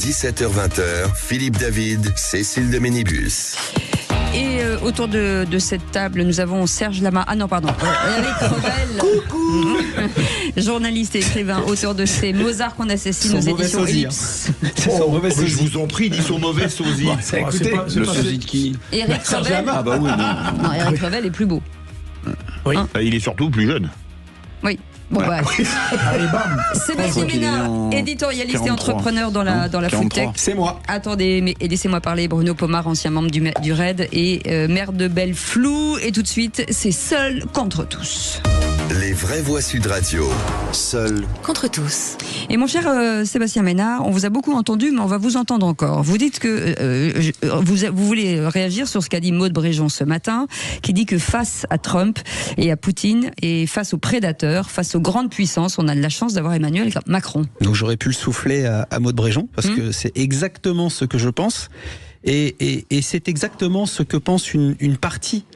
17h-20h, Philippe David, Cécile de Ménibus. Et autour de cette table, nous avons Serge Lama. Ah non, pardon. Eric Revel. Coucou. Journaliste et écrivain, auteur de ces Mozart qu'on assassine aux éditions Ellipse. Je vous en prie, dis son mauvais sosie. Écoutez, le sosie de qui? Eric Revel. Ah bah oui, non. Non, Eric Revel est plus beau. Oui. Hein? Il est surtout plus jeune. Oui. Bon, bah. Allez, bam. Sébastien Ménard, éditorialiste et entrepreneur dans la food tech. C'est moi. Attendez, mais laissez-moi parler. Bruno Pomar, ancien membre du RAID et maire de Belleflou. Et tout de suite, c'est Seul contre tous. Les vraies voix Sud Radio, Seul contre tous. Et mon cher Sébastien Ménard, on vous a beaucoup entendu, mais on va vous entendre encore. Vous dites que vous voulez réagir sur ce qu'a dit Maud Bréjon ce matin, qui dit que face à Trump et à Poutine, et face aux prédateurs, face aux grandes puissances, on a de la chance d'avoir Emmanuel Macron. Donc j'aurais pu le souffler à Maud Bréjon, parce que c'est exactement ce que je pense. Et c'est exactement ce que pense une partie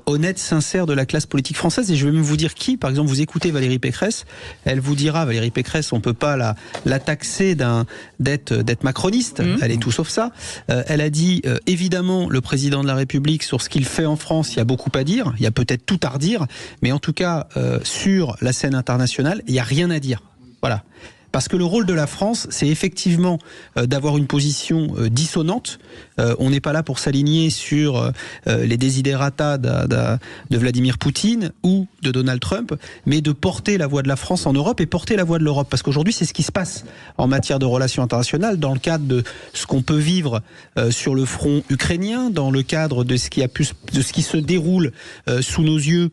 honnête, sincère de la classe politique française. Et je vais même vous dire qui. Par exemple, vous écoutez Valérie Pécresse, elle vous dira, Valérie Pécresse, on peut pas la taxer d'être macroniste. Elle est tout sauf ça. Elle a dit, évidemment, le président de la République, sur ce qu'il fait en France, il y a beaucoup à dire. Il y a peut-être tout à redire. Mais en tout cas, sur la scène internationale, il y a rien à dire. Voilà. Parce que le rôle de la France, c'est effectivement d'avoir une position dissonante. On n'est pas là pour s'aligner sur les desiderata de Vladimir Poutine ou de Donald Trump, mais de porter la voix de la France en Europe et porter la voix de l'Europe. Parce qu'aujourd'hui, c'est ce qui se passe en matière de relations internationales, dans le cadre de ce qu'on peut vivre sur le front ukrainien, dans le cadre de ce qui se déroule sous nos yeux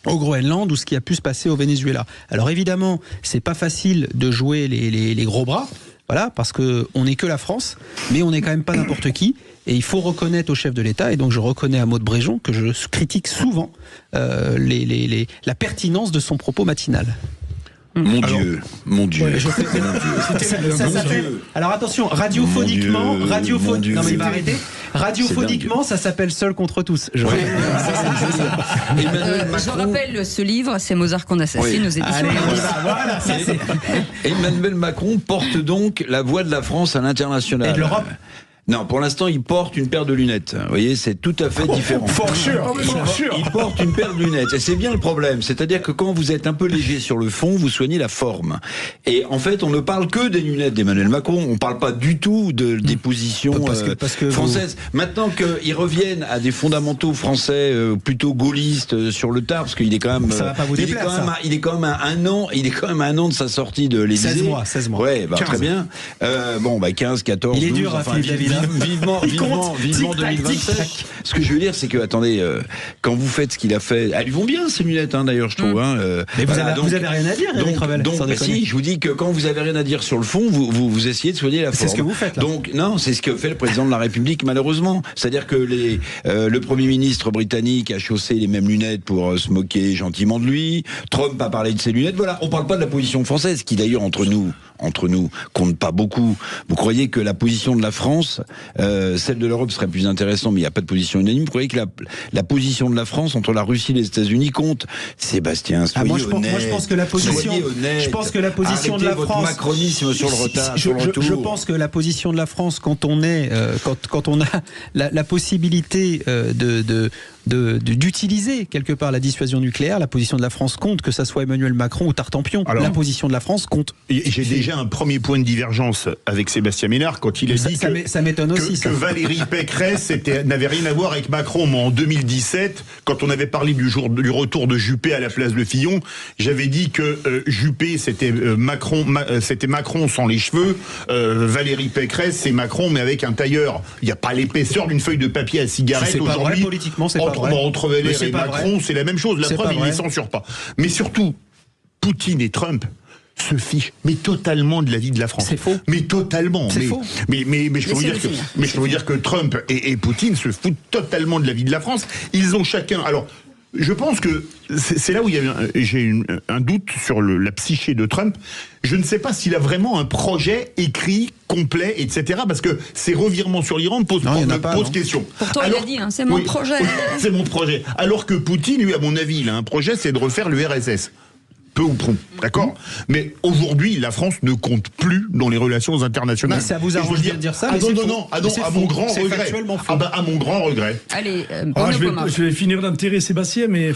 au Groenland, ou ce qui a pu se passer au Venezuela. Alors évidemment, c'est pas facile de jouer les gros bras, voilà, parce que on n'est que la France, mais on n'est quand même pas n'importe qui, et il faut reconnaître au chef de l'État, et donc je reconnais à Maud Bréjon que je critique souvent la pertinence de son propos matinal. Mon Dieu. Ouais, ça s'appelle. Alors attention, radiophoniquement, non mais il va arrêter. Radiophoniquement, ça s'appelle Seul contre tous. Je rappelle ce livre, c'est Mozart qu'on assassine aux éditions. Voilà, ça c'est. Emmanuel Macron porte donc la voix de la France à l'international. Et de l'Europe. Non, pour l'instant, il porte une paire de lunettes. Vous voyez, c'est tout à fait différent. For sure. Il porte une paire de lunettes. Et c'est bien le problème. C'est-à-dire que quand vous êtes un peu léger sur le fond, vous soignez la forme. Et en fait, on ne parle que des lunettes d'Emmanuel Macron. On ne parle pas du tout des positions parce que françaises. Maintenant qu'ils reviennent à des fondamentaux français plutôt gaullistes sur le tard, parce qu'il est quand même... Ça va pas vous déplaire, il est quand même à un an de sa sortie de l'Élysée. 16 mois. Ouais, bah, très bien. 15, 14, il est 12, dur, enfin, Philippe David. Vivement 2027. Ce que je veux dire, c'est que, attendez, quand vous faites ce qu'il a fait, elles lui vont bien ces lunettes, d'ailleurs, je trouve. Mais vous avez rien à dire, Eric Revel. Donc, si, je vous dis que quand vous avez rien à dire sur le fond, vous essayez de soigner la forme. C'est ce que vous faites, là. Donc, non, c'est ce que fait le président de la République, malheureusement. C'est-à-dire que le Premier ministre britannique a chaussé les mêmes lunettes pour se moquer gentiment de lui. Trump a parlé de ses lunettes. Voilà, on parle pas de la position française, qui d'ailleurs, entre nous, compte pas beaucoup. Vous croyez que la position de la France, celle de l'Europe serait plus intéressante, mais il n'y a pas de position unanime. Vous croyez que la position de la France entre la Russie et les États-Unis compte? Sébastien, soyez honnête. Moi, je pense que la position, de la France, macronisme sur le retard, sur le retour. Je pense que la position de la France, quand on a la possibilité d'utiliser quelque part la dissuasion nucléaire, la position de la France compte, que ça soit Emmanuel Macron ou Tartampion. La position de la France compte. J'ai déjà un premier point de divergence avec Sébastien Ménard quand il a dit ça m'étonne aussi, que Valérie Pécresse n'avait rien à voir avec Macron. Moi, en 2017, quand on avait parlé du retour de Juppé à la place de Fillon, j'avais dit que Juppé c'était Macron sans les cheveux, Valérie Pécresse c'est Macron mais avec un tailleur. Il n'y a pas l'épaisseur d'une feuille de papier à cigarette. C'est pas vrai, politiquement, c'est pas vrai. Entre Valère et Macron, c'est la même chose. La preuve, il ne les censure pas. Mais surtout, Poutine et Trump se fichent, mais totalement de la vie de la France. C'est faux. Mais totalement. C'est faux. Mais je peux vous dire que Trump et Poutine se foutent totalement de la vie de la France. Ils ont chacun... Alors, je pense que c'est là où j'ai un doute sur la psyché de Trump. Je ne sais pas s'il a vraiment un projet écrit, complet, etc. Parce que ces revirements sur l'Iran me posent question. Pourtant, il a dit, c'est mon projet. C'est mon projet. Alors que Poutine, lui, à mon avis, il a un projet, c'est de refaire l'URSS. peu ou prou, d'accord. Mais aujourd'hui, la France ne compte plus dans les relations internationales. Mais ça vous arrange bien de dire ça, mais c'est faux. À mon grand regret. À mon grand regret. Allez, je vais finir d'enterrer Sébastien, mais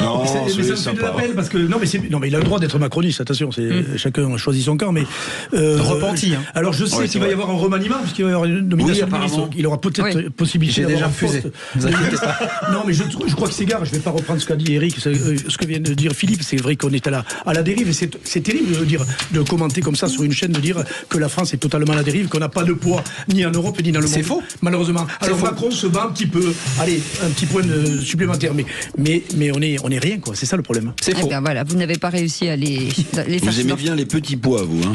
Non, ça me fait de la peine parce que non mais il a le droit d'être macroniste. Attention, chacun choisit son camp, mais repenti. Alors je sais qu'il va y avoir un remaniement puisqu'il va y avoir une nomination de ministre. Il aura peut-être possibilité. J'ai déjà d'avoir refusé. Vous inquiétez pas. Non, mais je crois que c'est gare. Je vais pas reprendre ce qu'a dit Eric, ce que vient de dire Philippe. C'est vrai qu'on est à la dérive et c'est terrible de commenter comme ça sur une chaîne, de dire que la France est totalement à la dérive, qu'on n'a pas de poids ni en Europe ni dans le monde. C'est faux. Malheureusement. Alors Macron se bat un petit peu. Allez, un petit point supplémentaire, mais on est rien, quoi. C'est ça le problème. C'est faux. Ben voilà, vous n'avez pas réussi à les faire. Vous aimez bien les petits pois, vous, hein.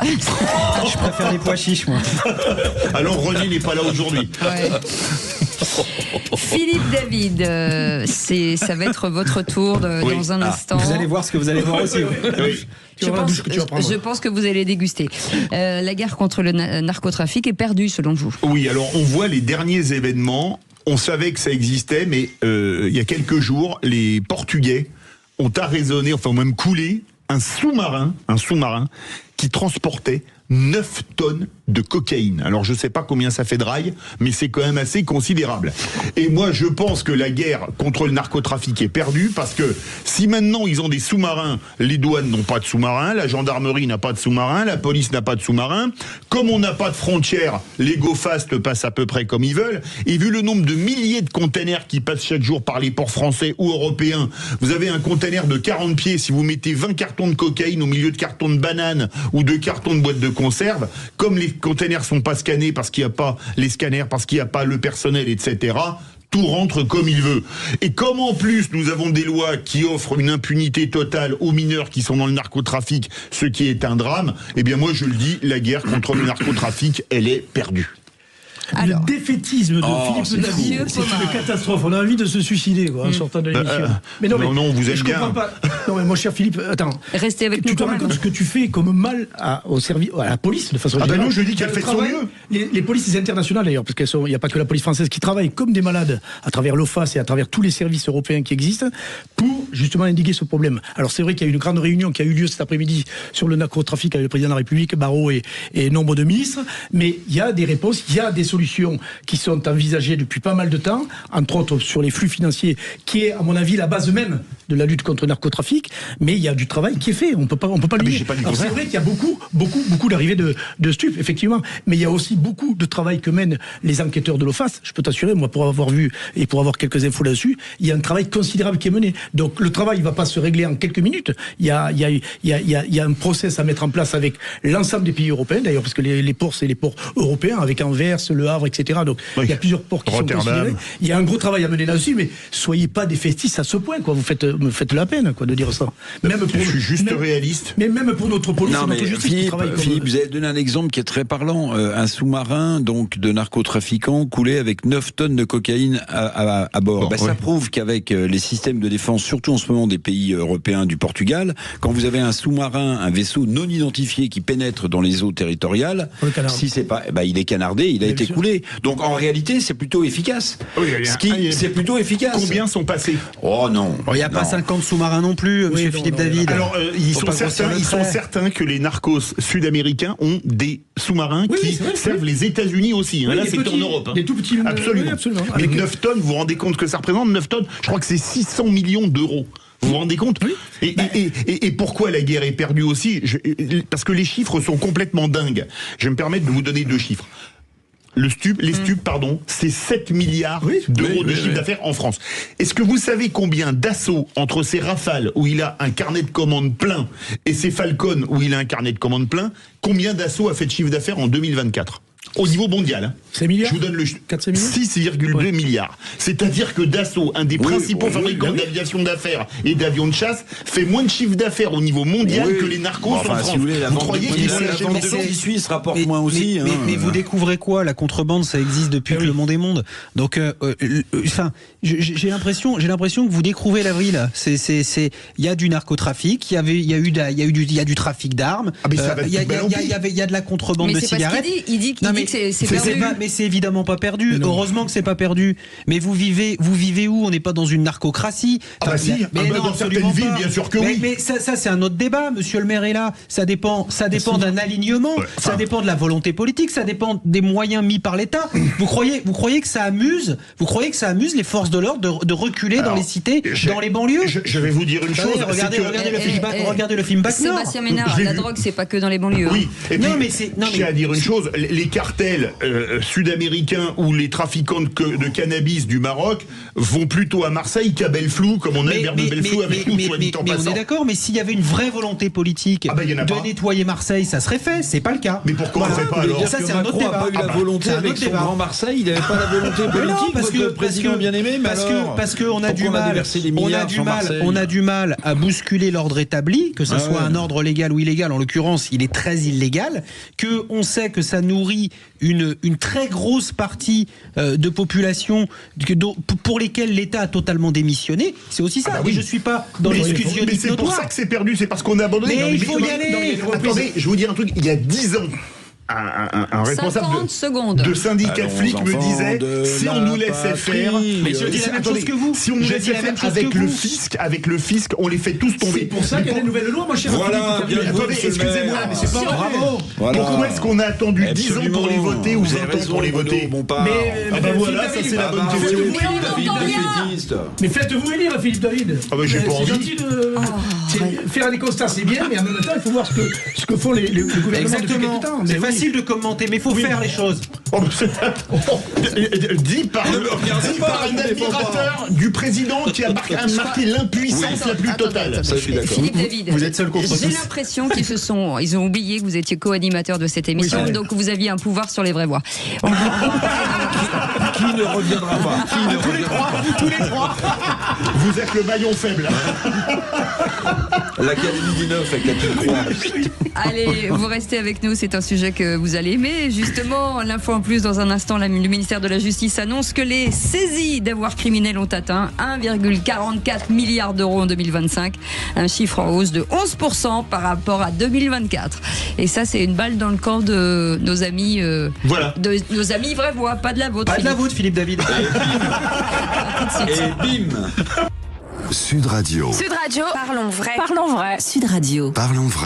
Je préfère les pois chiches, moi. Alors René n'est pas là aujourd'hui. Ouais. Philippe David, ça va être votre tour dans un instant. Vous allez voir ce que vous allez voir aussi. Oui. Je pense que vous allez déguster. La guerre contre le narcotrafic est perdue, selon vous. Oui, alors on voit les derniers événements. On savait que ça existait, mais il y a quelques jours, les Portugais ont arraisonné, enfin ont même coulé un sous-marin qui transportait 9 tonnes de cocaïne. Alors je sais pas combien ça fait de rail, mais c'est quand même assez considérable. Et moi je pense que la guerre contre le narcotrafic est perdue, parce que si maintenant ils ont des sous-marins, les douanes n'ont pas de sous-marins, la gendarmerie n'a pas de sous-marins, la police n'a pas de sous-marins, comme on n'a pas de frontières, les go-fast passent à peu près comme ils veulent, et vu le nombre de milliers de containers qui passent chaque jour par les ports français ou européens, vous avez un container de 40 pieds, si vous mettez 20 cartons de cocaïne au milieu de cartons de bananes ou de cartons de boîtes de conserve, comme les containers sont pas scannés parce qu'il n'y a pas les scanners, parce qu'il n'y a pas le personnel, etc., tout rentre comme il veut. Et comme en plus nous avons des lois qui offrent une impunité totale aux mineurs qui sont dans le narcotrafic, ce qui est un drame, eh bien moi je le dis, la guerre contre le narcotrafic, elle est perdue. Alors. Le défaitisme de Philippe David, c'est une catastrophe. On a envie de se suicider, quoi, en sortant de l'émission. Mais non, on vous aime je bien. comprends pas. Non, mais mon cher Philippe, attends. Restez avec nous. Tu te rends compte ce que tu fais comme mal au service, à la police, de façon générale. Non, je dis qu'elle fait son mieux. Les polices internationales, d'ailleurs, parce qu'il n'y a pas que la police française qui travaille comme des malades à travers l'OFAS et à travers tous les services européens qui existent pour justement endiguer ce problème. Alors c'est vrai qu'il y a eu une grande réunion qui a eu lieu cet après-midi sur le narcotrafic avec le président de la République, Barrot et nombre de ministres, mais il y a des réponses, il y a des solutions qui sont envisagées depuis pas mal de temps, entre autres sur les flux financiers, qui est à mon avis la base même de la lutte contre le narcotrafic, mais il y a du travail qui est fait, on peut pas le nier. Alors c'est vrai qu'il y a beaucoup d'arrivées de stupes, effectivement, mais il y a aussi beaucoup de travail que mènent les enquêteurs de l'OFAS. Je peux t'assurer, moi pour avoir vu et pour avoir quelques infos là-dessus, il y a un travail considérable qui est mené. Donc le travail ne va pas se régler en quelques minutes. Il y a un process à mettre en place avec l'ensemble des pays européens, d'ailleurs, parce que les ports, c'est les ports européens, avec Anvers, Le Havre, etc. Donc il y a plusieurs ports qui sont considérés. Il y a un gros travail à mener là-dessus, mais soyez pas défaitistes à ce point, quoi. Vous me faites la peine, quoi, de dire ça. Je suis juste réaliste. Mais même pour notre police et notre justice qui travaille comme... Philippe, vous avez donné un exemple qui est très parlant. Un sous-marin, donc, de narcotrafiquants coulé avec 9 tonnes de cocaïne à bord. Ça prouve qu'avec les systèmes de défense, surtout en ce moment des pays européens, du Portugal, quand vous avez un sous-marin, un vaisseau non identifié qui pénètre dans les eaux territoriales, si c'est pas, il est canardé, il a été coulé. Donc en réalité, c'est plutôt efficace. C'est plutôt efficace. Combien sont passés? Oh non. Il n'y a pas 50 sous-marins non plus, monsieur Philippe David. Alors, ils sont certains que les narcos sud-américains ont des sous-marins qui servent les États-Unis aussi. Là, c'est en Europe. Des tout petits. Absolument. Mais avec 9 tonnes, vous vous rendez compte que ça représente 9 tonnes? Je crois que c'est 600 millions d'euros. Vous vous rendez compte? Et pourquoi la guerre est perdue aussi? Parce que les chiffres sont complètement dingues. Je vais me permettre de vous donner 2 chiffres. Les stupes, c'est 7 milliards d'euros de chiffre d'affaires en France. Est-ce que vous savez combien Dassault, entre ses Rafales, où il a un carnet de commandes plein, et ses Falcon, où il a un carnet de commandes plein, combien Dassault a fait de chiffre d'affaires en 2024 ? Au niveau mondial. 6 milliards. Je vous donne le 6,2 milliards. C'est-à-dire que Dassault, un des principaux fabricants d'aviation d'affaires et d'avions de chasse, fait moins de chiffre d'affaires au niveau mondial que les narcos en France. Si vous voulez, la vente de petits Suisses rapporte moins aussi. Mais vous découvrez quoi? La contrebande, ça existe depuis que le monde est monde. Donc, j'ai l'impression que vous découvrez la vrille. Il y a du narcotrafic, il y a du trafic d'armes, il y a de la contrebande de cigarettes. Il dit que c'est perdu. Mais c'est évidemment pas perdu. Heureusement que c'est pas perdu. Mais vous vivez où? On n'est pas dans une narcocratie. Ah bah si, dans certaines villes, bien sûr que oui. Mais ça c'est un autre débat. Monsieur le maire est là. Ça dépend d'un alignement. Ça dépend de la volonté politique. Ça dépend des moyens mis par l'État. Vous croyez que ça amuse les forces de l'ordre de reculer dans les cités, dans les banlieues? Je vais vous dire une chose. Regardez le film Bac Nord. Sébastien Ménard, la drogue, c'est pas que dans les banlieues. Oui. Et puis, je tiens à dire une chose. Les cartels sud-américains ou les trafiquants de cannabis du Maroc vont plutôt à Marseille qu'à Belleflou, comme on a Bernard Belleflou avec nous, soit dit en passant. On est d'accord, mais s'il y avait une vraie volonté politique de nettoyer Marseille, ça serait fait. C'est pas le cas. Mais pourquoi on ne fait pas alors? Ça, c'est un autre débat. Macron n'a pas eu la volonté avec son Grand Marseille, il n'avait pas la volonté politique, parce que le président bien aimé, parce qu'on a du mal à bousculer l'ordre établi, que ça soit un ordre légal ou illégal. En l'occurrence, il est très illégal, que on sait que ça nourrit une très grosse partie de population pour lesquelles l'État a totalement démissionné. C'est aussi ça. Et je suis pas dans l'exclusionnisme mais c'est pour ça que c'est perdu, c'est parce qu'on a abandonné. Mais il faut y aller. Attendez, je vais vous dire un truc. Il y a 10 ans, un responsable de syndicat flic me disait si on nous laissait faire, mais je dis la même chose que vous. Si on nous laissait faire avec le fisc, on les fait tous tomber. C'est pour ça qu'il y a des nouvelles lois, moi cher. Voilà, bien joué, attendez, excusez-moi, mais c'est pas vrai. Bravo. Pourquoi est-ce qu'on a attendu 10 ans pour les voter ou 20 ans pour les voter? Mais voilà, ça c'est la bonne question. Mais faites-vous élire, Philippe David. Ah bah j'ai pas envie. C'est gentil de faire des constats, c'est bien, mais en même temps, il faut voir ce que font les gouvernements depuis quelque temps. C'est facile de commenter, mais il faut faire les choses. Dit par un admirateur du président qui a marqué l'impuissance la plus totale. Philippe David, vous êtes seul contre tous. J'ai l'impression ils ont oublié que vous étiez co-animateur de cette émission, donc vous aviez un pouvoir sur les vraies voix. Qui ne reviendra pas? Tous les trois. Vous êtes le maillon faible. L'Académie du 9 avec Catherine Croix. Allez, vous restez avec nous, c'est un sujet que vous allez aimer. Justement, l'info en plus dans un instant, le ministère de la Justice annonce que les saisies d'avoirs criminels ont atteint 1,44 milliard d'euros en 2025, un chiffre en hausse de 11% par rapport à 2024. Et ça, c'est une balle dans le camp de nos amis, de nos amis vraie voix, pas de la vôtre. Pas de la vôtre, Philippe David. Et bim. Sud Radio. Sud Radio. Parlons vrai. Parlons vrai. Parlons vrai.